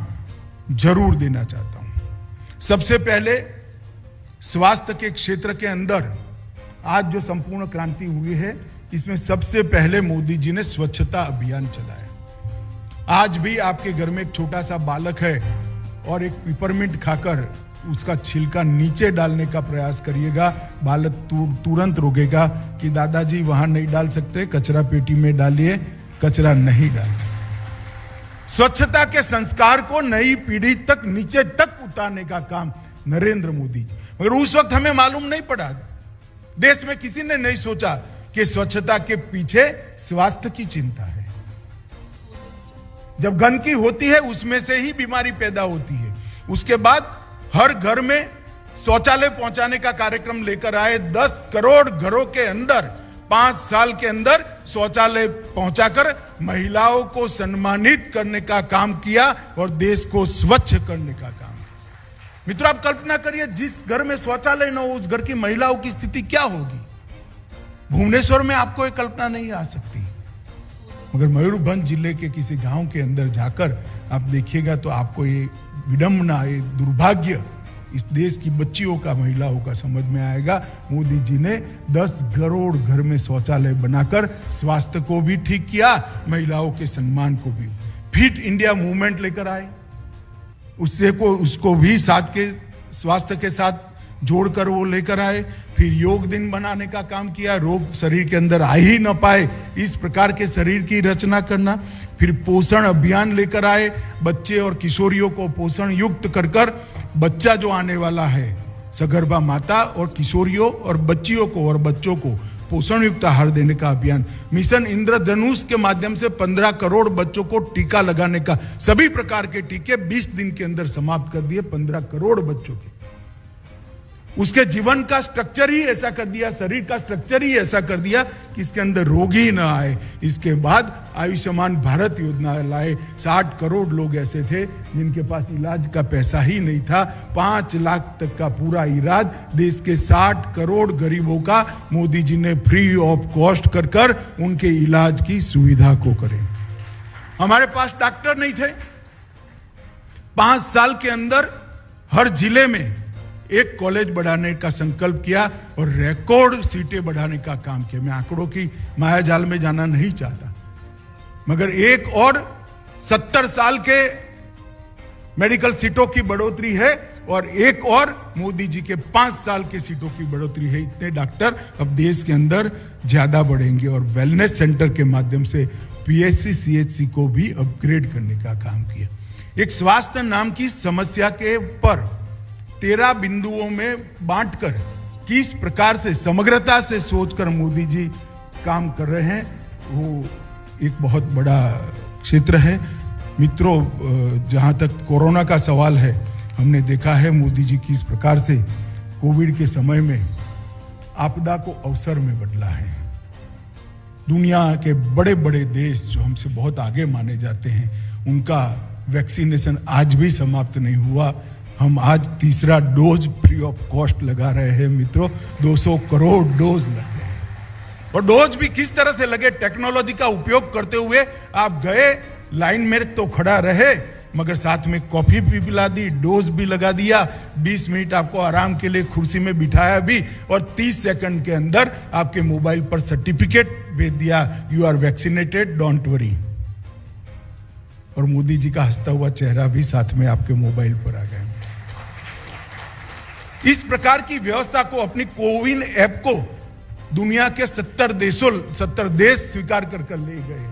[SPEAKER 1] जरूर देना चाहता हूं। सबसे पहले स्वास्थ्य के क्षेत्र के अंदर आज जो संपूर्ण क्रांति हुई है, इसमें सबसे पहले मोदी जी ने स्वच्छता अभियान चलाया। आज भी आपके घर में एक छोटा सा बालक है और एक पिपरमिंट खाकर उसका छिलका नीचे डालने का प्रयास करिएगा, बालक तुरंत रोकेगा कि दादाजी वहां नहीं डाल सकते, कचरा पेटी में डालिए, कचरा नहीं डालना। स्वच्छता के संस्कार को नई पीढ़ी तक, नीचे तक उतारने का काम नरेंद्र मोदी जी। मगर उस वक्त हमें मालूम नहीं पड़ा, देश में किसी ने नहीं सोचा कि स्वच्छता के पीछे स्वास्थ्य की चिंता है। जब गंदगी होती है उसमें से ही बीमारी पैदा होती है। उसके बाद हर घर में शौचालय पहुंचाने का कार्यक्रम लेकर आए। 10 करोड़ घरों के अंदर 5 साल के अंदर शौचालय पहुंचाकर महिलाओं को सम्मानित करने का काम किया और देश को स्वच्छ करने का काम। मित्रों, आप कल्पना करिए, जिस घर में शौचालय न हो उस घर की महिलाओं की स्थिति क्या होगी। भुवनेश्वर में आपको एक कल्पना नहीं आ सकती, मगर मयूरभंज जिले के किसी गांव के अंदर जाकर आप देखिएगा तो आपको ये विडंबना, ये दुर्भाग्य इस देश की बच्चियों का, महिलाओं का समझ में आएगा। मोदी जी ने 10 करोड़ घर में शौचालय बनाकर स्वास्थ्य को भी ठीक किया, महिलाओं के सम्मान को भी। फिट इंडिया मूवमेंट लेकर आए, उसको भी साथ के स्वास्थ्य के साथ जोड़कर वो लेकर आए। फिर योग दिन बनाने का काम किया, रोग शरीर के अंदर आ ही न पाए इस प्रकार के शरीर की रचना करना। फिर पोषण अभियान लेकर आए, बच्चे और किशोरियों को पोषण युक्त कर बच्चा जो आने वाला है, सगर्भा माता और किशोरियों और बच्चियों को और बच्चों को पोषण युक्त आहार देने का अभियान। मिशन इंद्रधनुष के माध्यम से 15 करोड़ बच्चों को टीका लगाने का, सभी प्रकार के टीके 20 दिन के अंदर समाप्त कर दिए 15 करोड़ बच्चों के। उसके जीवन का स्ट्रक्चर ही ऐसा कर दिया, शरीर का स्ट्रक्चर ही ऐसा कर दिया कि इसके अंदर रोग ही ना आए। इसके बाद आयुष्मान भारत योजना लाए। 60 करोड़ लोग ऐसे थे जिनके पास इलाज का पैसा ही नहीं था। 5 लाख तक का पूरा इलाज देश के 60 करोड़ गरीबों का मोदी जी ने फ्री ऑफ कॉस्ट कर उनके इलाज की सुविधा को करें। हमारे पास डॉक्टर नहीं थे। 5 साल के अंदर हर जिले में एक कॉलेज बढ़ाने का संकल्प किया और रिकॉर्ड सीटें बढ़ाने का काम किया। मैं आंकड़ों की मायाजाल में जाना नहीं चाहता, मगर एक और 70 साल के मेडिकल सीटों की बढ़ोतरी है और एक और मोदी जी के 5 साल के सीटों की बढ़ोतरी है। इतने डॉक्टर अब देश के अंदर ज्यादा बढ़ेंगे और वेलनेस सेंटर के माध्यम से पीएचसी सीएचसी को भी अपग्रेड करने का काम किया। एक स्वास्थ्य नाम की समस्या के पर 13 बिंदुओं में बांटकर किस प्रकार से समग्रता से सोचकर मोदी जी काम कर रहे हैं, वो एक बहुत बड़ा क्षेत्र है। मित्रों, जहां तक कोरोना का सवाल है, हमने देखा है मोदी जी किस प्रकार से कोविड के समय में आपदा को अवसर में बदला है। दुनिया के बड़े बड़े देश जो हमसे बहुत आगे माने जाते हैं, उनका वैक्सीनेशन आज भी समाप्त नहीं हुआ। हम आज तीसरा डोज फ्री ऑफ कॉस्ट लगा रहे हैं। मित्रों, 200 करोड़ डोज लग गए और डोज भी किस तरह से लगे, टेक्नोलॉजी का उपयोग करते हुए। आप गए, लाइन में तो खड़ा रहे, मगर साथ में कॉफी भी पिला दी, डोज भी लगा दिया, 20 मिनट आपको आराम के लिए कुर्सी में बिठाया भी और 30 सेकंड के अंदर आपके मोबाइल पर सर्टिफिकेट भेज दिया, you are vaccinated, don't worry. और मोदी जी का हंसता हुआ चेहरा भी साथ में आपके मोबाइल पर आ गया। इस प्रकार की व्यवस्था को, अपनी कोविन ऐप को दुनिया के 70 देश स्वीकार कर ले गए।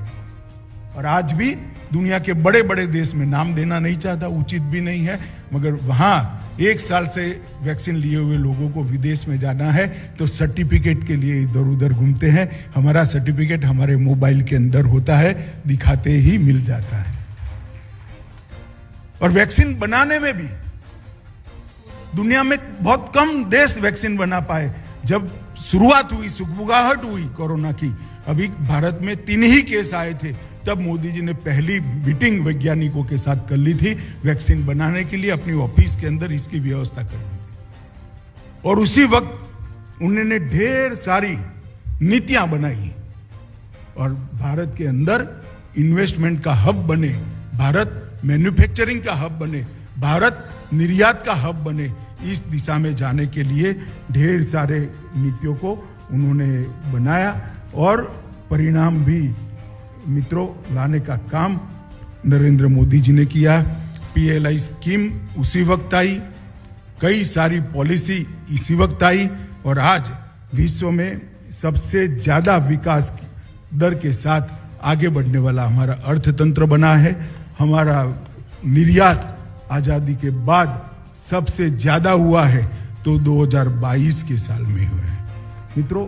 [SPEAKER 1] और आज भी दुनिया के बड़े बड़े देश में, नाम देना नहीं चाहता, उचित भी नहीं है, मगर वहां 1 साल से वैक्सीन लिए हुए लोगों को विदेश में जाना है तो सर्टिफिकेट के लिए इधर उधर घूमते हैं। हमारा सर्टिफिकेट हमारे मोबाइल के अंदर होता है, दिखाते ही मिल जाता है। और वैक्सीन बनाने में भी दुनिया में बहुत कम देश वैक्सीन बना पाए। जब शुरुआत हुई, सुगबुगाहट हुई कोरोना की, अभी भारत में 3 ही केस आए थे, तब मोदी जी ने पहली मीटिंग वैज्ञानिकों के साथ कर ली थी वैक्सीन बनाने के लिए, अपनी ऑफिस के अंदर इसकी व्यवस्था कर दी थी। और उसी वक्त उन्होंने ढेर सारी नीतियां बनाई और भारत के अंदर इन्वेस्टमेंट का हब बने, भारत मैन्युफैक्चरिंग का हब बने, भारत निर्यात का हब बने। इस दिशा में जाने के लिए ढेर सारे नीतियों को उन्होंने बनाया और परिणाम भी मित्रों लाने का काम नरेंद्र मोदी जी ने किया। PLI स्कीम उसी वक्त आई, कई सारी पॉलिसी इसी वक्त आई और आज विश्व में सबसे ज्यादा विकास दर के साथ आगे बढ़ने वाला हमारा अर्थतंत्र बना है। हमारा निर्यात आजादी के बाद सबसे ज्यादा हुआ है तो 2022 के साल में हुआ है। मित्रों,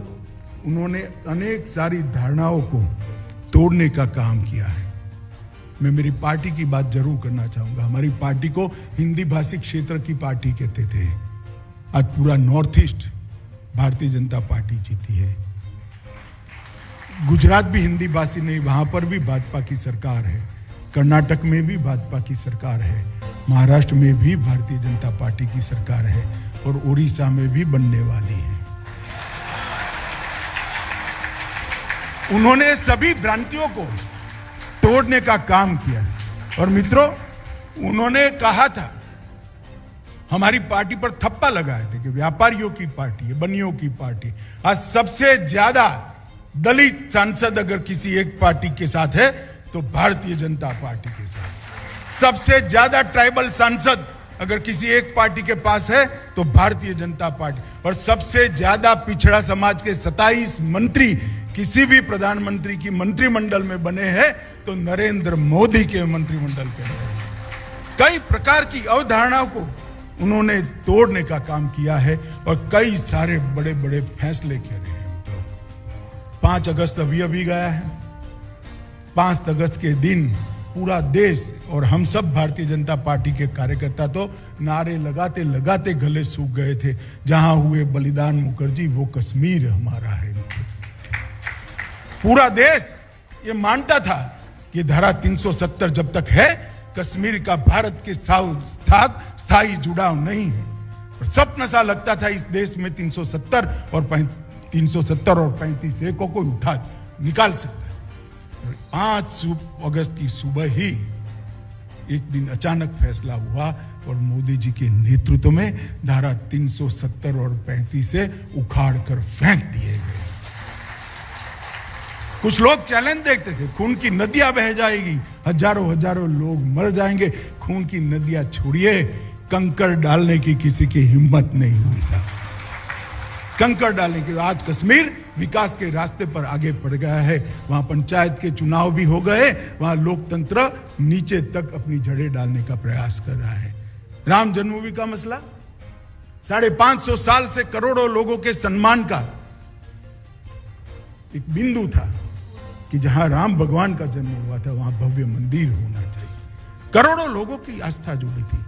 [SPEAKER 1] उन्होंने अनेक सारी धारणाओं को तोड़ने का काम किया है। मैं मेरी पार्टी की बात जरूर करना चाहूंगा। हमारी पार्टी को हिंदी भाषी क्षेत्र की पार्टी कहते थे। आज पूरा north east Bharatiya Janata party जीती है। गुजरात भी हिंदी भाषी नहीं, वहां पर भी भाजपा की सरकार है। कर्नाटक में भी भाजपा की सरकार है, महाराष्ट्र में भी भारतीय जनता पार्टी की सरकार है और उड़ीसा में भी बनने वाली है। उन्होंने सभी भ्रांतियों को तोड़ने का काम किया। और मित्रों, उन्होंने कहा था, हमारी पार्टी पर थप्पा लगाया था कि व्यापारियों की पार्टी है, बनियों की पार्टी। आज सबसे ज्यादा दलित सांसद अगर किसी एक पार्टी के साथ है तो भारतीय जनता पार्टी के साथ। सबसे ज्यादा ट्राइबल सांसद अगर किसी एक पार्टी के पास है तो भारतीय जनता पार्टी। और सबसे ज्यादा पिछड़ा समाज के 27 मंत्री किसी भी प्रधानमंत्री की मंत्रिमंडल में बने हैं तो नरेंद्र मोदी के मंत्रिमंडल के अंदर। कई प्रकार की अवधारणाओं को उन्होंने तोड़ने का काम किया है और कई सारे बड़े बड़े फैसले किए हैं। तो 5 अगस्त अभी गया है। 5 अगस्त के दिन पूरा देश और हम सब भारतीय जनता पार्टी के कार्यकर्ता तो नारे लगाते लगाते गले सूख गए थे। जहां हुए बलिदान मुखर्जी वो कश्मीर हमारा है। पूरा देश ये मानता था कि धारा 370 जब तक है कश्मीर का भारत के साथ स्थायी जुड़ाव नहीं है। और सपना सा लगता था इस देश में 370 और 35 को उठा निकाल सकता है। 5 अगस्त की सुबह ही एक दिन अचानक फैसला हुआ और मोदी जी के नेतृत्व में धारा 370 और 35 से उखाड़ कर फेंक दिए गए। कुछ लोग चैलेंज देखते थे, खून की नदियां बह जाएगी, हजारों लोग मर जाएंगे। खून की नदियां छोड़िए, कंकड़ डालने की किसी की हिम्मत नहीं हुई साहब। कंकड़ डालने की। आज कश्मीर विकास के रास्ते पर आगे बढ़ गया है। वहां पंचायत के चुनाव भी हो गए, वहां लोकतंत्र नीचे तक अपनी जड़ें डालने का प्रयास कर रहा है। राम जन्मभूमि का मसला 550 साल से करोड़ों लोगों के सम्मान का एक बिंदु था कि जहां राम भगवान का जन्म हुआ था वहां भव्य मंदिर होना चाहिए। करोड़ों लोगों की आस्था जुड़ी थी।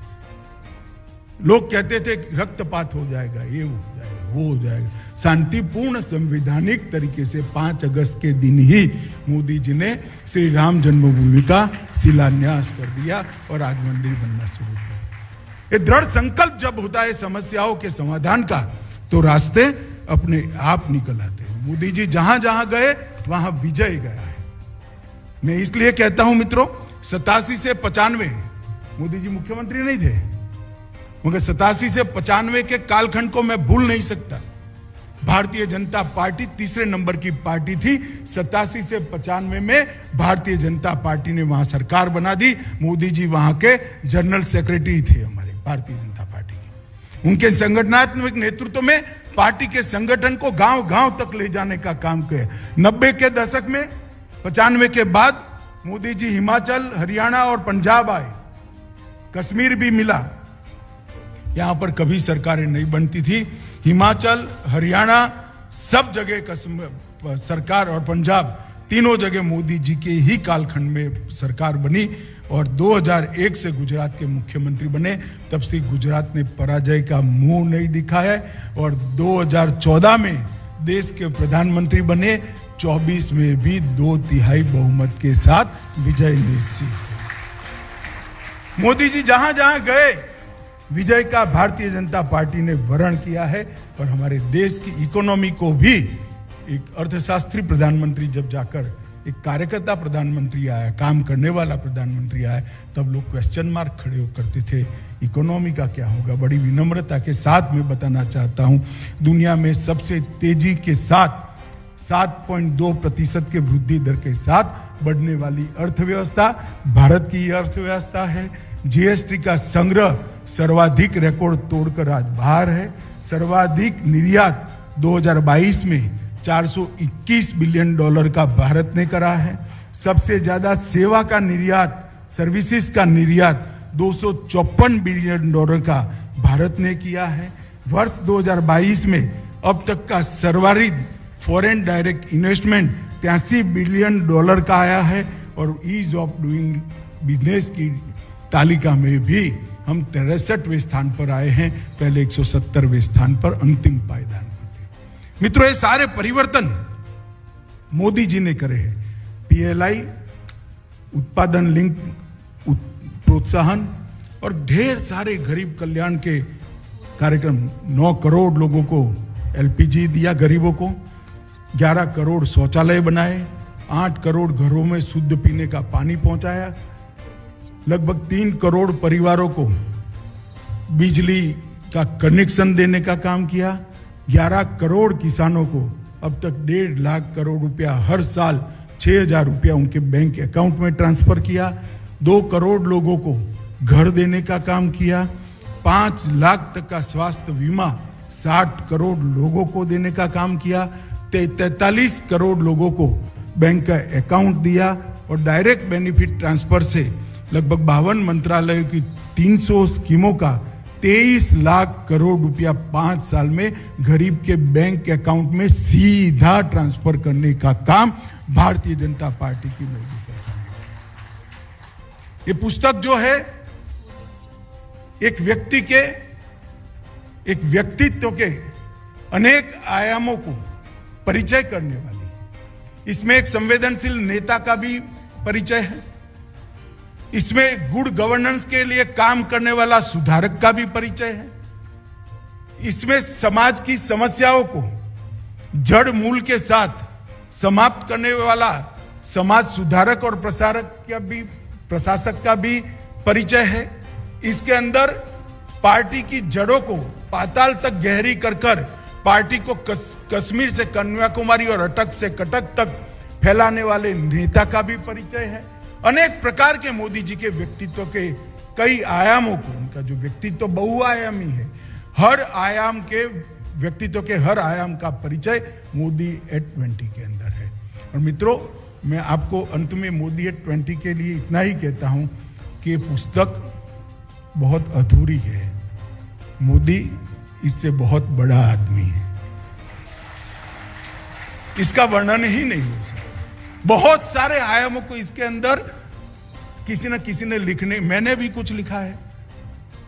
[SPEAKER 1] लोग कहते थे रक्तपात हो जाएगा, ये हो जाएगा, वो हो जाएगा। शांतिपूर्ण संवैधानिक तरीके से 5 अगस्त के दिन ही मोदी जी ने श्री राम जन्मभूमि का शिलान्यास कर दिया और आज मंदिर बनना शुरू किया। ये दृढ़ संकल्प जब होता है समस्याओं के समाधान का तो रास्ते अपने आप निकल आते हैं। मोदी जी जहां जहां गए वहां विजय गया है। मैं इसलिए कहता हूं मित्रों, 87 से 95 मोदी जी मुख्यमंत्री नहीं थे, मगर 87 से 95 के कालखंड को मैं भूल नहीं सकता। भारतीय जनता पार्टी तीसरे नंबर की पार्टी थी। 87 से 95 में भारतीय जनता पार्टी ने वहां सरकार बना दी। मोदी जी वहां के जनरल सेक्रेटरी थे हमारे भारतीय जनता पार्टी के। उनके संगठनात्मक नेतृत्व में पार्टी के संगठन को गांव-गांव तक ले जाने का काम किया। 90 के दशक में 95 के बाद मोदी जी हिमाचल, हरियाणा और पंजाब आए, कश्मीर भी मिला। यहां पर कभी सरकारें नहीं बनती थी। हिमाचल, हरियाणा सब जगह सरकार और पंजाब तीनों जगह मोदी जी के ही कालखंड में सरकार बनी और 2001 से गुजरात के मुख्यमंत्री बने। तब से गुजरात ने पराजय का मुंह नहीं दिखाया और 2014 में देश के प्रधानमंत्री बने। 24 में भी 2/3 बहुमत के साथ विजय निश्चित। मोदी जी जहां जहां गए विजय का भारतीय जनता पार्टी ने वर्ण किया है और हमारे देश की इकोनॉमी को भी एक अर्थशास्त्री प्रधानमंत्री जब जाकर एक कार्यकर्ता प्रधानमंत्री आया, काम करने वाला प्रधानमंत्री आया, तब लोग क्वेश्चन मार्क खड़े करते थे, इकोनॉमी का क्या होगा। बड़ी विनम्रता के साथ मैं बताना चाहता हूं, दुनिया में सबसे तेजी के साथ 7.2% के वृद्धि दर के साथ बढ़ने वाली अर्थव्यवस्था भारत की अर्थव्यवस्था है। जीएसटी का संग्रह सर्वाधिक रिकॉर्ड तोड़कर आज बाहर है। सर्वाधिक निर्यात 2022 में $421 बिलियन का भारत ने करा है। सबसे ज्यादा सेवा का निर्यात, सर्विसेज का निर्यात $254 बिलियन का भारत ने किया है। वर्ष 2022 में अब तक का सर्वाधिक फॉरेन डायरेक्ट इन्वेस्टमेंट $83 बिलियन का आया है और ईज ऑफ डूइंग बिजनेस की तालिका में भी हम 63वें स्थान पर आए हैं, पहले 170वें स्थान पर अंतिम पायदान पर थे। मित्रों, ये सारे परिवर्तन मोदी जी ने करे हैं। पीएलआई, उत्पादन लिंक प्रोत्साहन और ढेर सारे गरीब कल्याण के कार्यक्रम। 9 करोड़ लोगों को एलपीजी दिया, गरीबों को 11 करोड़ शौचालय बनाए, 8 करोड़ घरों में शुद्ध पीने का पानी पहुंचाया, लगभग 3 करोड़ परिवारों को बिजली का कनेक्शन देने का काम किया, 11 करोड़ किसानों को अब तक 1.5 लाख करोड़ रुपया हर साल 6,000 रुपया उनके बैंक अकाउंट में ट्रांसफर किया, 2 करोड़ लोगों को घर देने का काम किया, 5 लाख तक का स्वास्थ्य बीमा 60 करोड़ लोगों को देने का काम किया, 43 करोड़ लोगों को बैंक का अकाउंट दिया और डायरेक्ट बेनिफिट ट्रांसफर से लगभग 52 मंत्रालयों की 300 स्कीमों का 23 लाख करोड़ रुपया 5 साल में गरीब के बैंक अकाउंट में सीधा ट्रांसफर करने का काम भारतीय जनता पार्टी की मोदी सरकार ने। ये पुस्तक जो है एक व्यक्तित्व के अनेक आयामों को परिचय करने वाली। इसमें एक संवेदनशील नेता का भी परिचय है, इसमें गुड गवर्नेंस के लिए काम करने वाला सुधारक का भी परिचय है, इसमें समाज की समस्याओं को जड़ मूल के साथ समाप्त करने वाला समाज सुधारक और प्रशासक का भी परिचय है। इसके अंदर पार्टी की जड़ों को पाताल तक गहरी कर पार्टी को कश्मीर से कन्याकुमारी और अटक से कटक तक फैलाने वाले नेता का भी परिचय है। अनेक प्रकार के मोदी जी के व्यक्तित्व के कई आयामों को, उनका जो व्यक्तित्व बहुआयामी है, हर आयाम के व्यक्तित्व के हर आयाम का परिचय मोदी एट 20 के अंदर है। और मित्रों, मैं आपको अंत में मोदी एट 20 के लिए इतना ही कहता हूं कि ये पुस्तक बहुत अधूरी है। मोदी इससे बहुत बड़ा आदमी है, इसका वर्णन ही नहीं हो सकता। बहुत सारे आयामों को इसके अंदर किसी न किसी ने लिखने, मैंने भी कुछ लिखा है,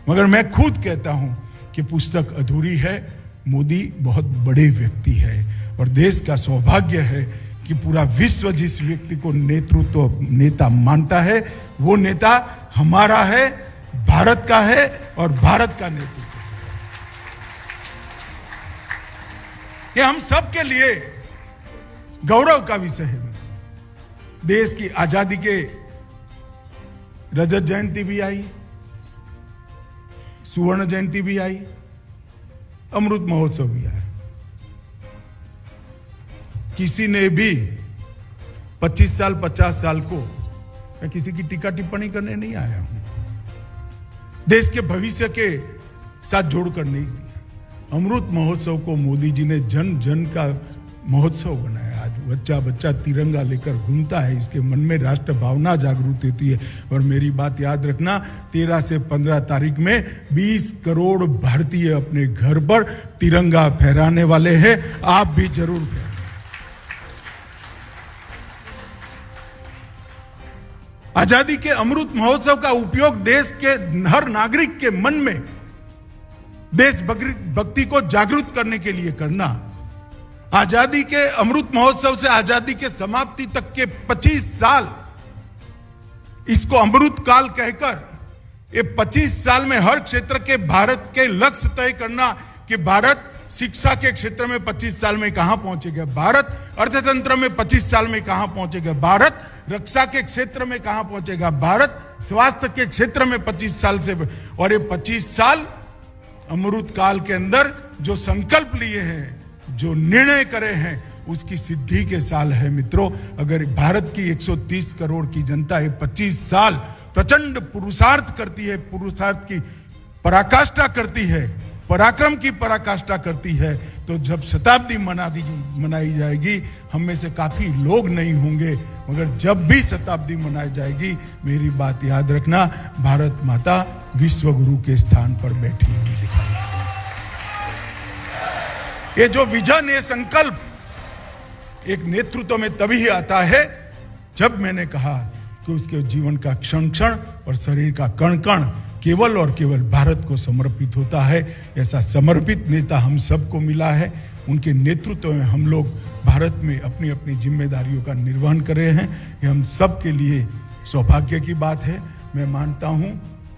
[SPEAKER 1] मगर मैं खुद कहता हूं कि पुस्तक अधूरी है। मोदी बहुत बड़े व्यक्ति है और देश का सौभाग्य है कि पूरा विश्व जिस व्यक्ति को नेता मानता है, वो नेता हमारा है, भारत का है और भारत का नेतृत्व। ये हम सब के लिए गौरव का विषय है। देश की आजादी के रजत जयंती भी आई, सुवर्ण जयंती भी आई, अमृत महोत्सव भी आया। किसी ने भी 25 साल 50 साल को मैं किसी की टीका टिप्पणी करने नहीं आया हूं, देश के भविष्य के साथ जोड़कर नहीं दिया। अमृत महोत्सव को मोदी जी ने जन जन का महोत्सव बनाया। आज बच्चा बच्चा तिरंगा लेकर घूमता है, इसके मन में राष्ट्र भावना जागृत होती है। और मेरी बात याद रखना, 13 से 15 तारीख में 20 करोड़ भारतीय अपने घर पर तिरंगा फहराने वाले हैं। आप भी जरूर फहराएं। आजादी के अमृत महोत्सव का उपयोग देश के हर नागरिक के मन में देशभक्ति को जागृत करने के लिए करना। आजादी के अमृत महोत्सव से आजादी के समाप्ति तक के 25 साल, इसको अमृत काल कहकर ये 25 साल में हर क्षेत्र के भारत के लक्ष्य तय करना कि भारत शिक्षा के क्षेत्र में 25 साल में कहां पहुंचेगा, भारत अर्थतंत्र में 25 साल में कहां पहुंचेगा, भारत रक्षा के क्षेत्र में कहां पहुंचेगा, भारत स्वास्थ्य के क्षेत्र में 25 साल से। और ये 25 साल अमृत काल के अंदर जो संकल्प लिए हैं, जो निर्णय करे हैं, उसकी सिद्धि के साल है। मित्रों, अगर भारत की 130 करोड़ की जनता ये 25 साल प्रचंड पुरुषार्थ करती है, पुरुषार्थ की पराकाष्ठा करती है, पराक्रम की पराकाष्ठा करती है, तो जब शताब्दी मनाई जाएगी, हम में से काफी लोग नहीं होंगे, मगर जब भी शताब्दी मनाई जाएगी, मेरी बात याद रखना, भारत माता विश्व गुरु के स्थान पर बैठी हुई दिखाई। ये जो विजन, ये संकल्प एक नेतृत्व में तभी आता है जब मैंने कहा कि उसके जीवन का क्षण क्षण और शरीर का कण कण केवल और केवल भारत को समर्पित होता है। ऐसा समर्पित नेता हम सबको मिला है। उनके नेतृत्व में हम लोग भारत में अपनी अपनी जिम्मेदारियों का निर्वहन कर रहे हैं। ये हम सब के लिए सौभाग्य की बात है। मैं मानता हूं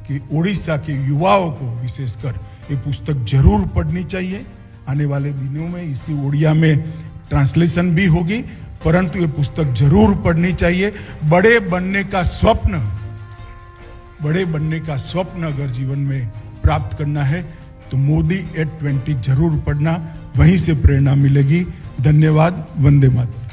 [SPEAKER 1] कि ओडिशा के युवाओं को विशेषकर ये पुस्तक जरूर पढ़नी चाहिए। आने वाले दिनों में इसकी ओडिया में ट्रांसलेशन भी होगी, परंतु ये पुस्तक जरूर पढ़नी चाहिए। बड़े बनने का स्वप्न अगर जीवन में प्राप्त करना है तो मोदी at 20 जरूर पढ़ना, वहीं से प्रेरणा मिलेगी। धन्यवाद। वंदे मातरम।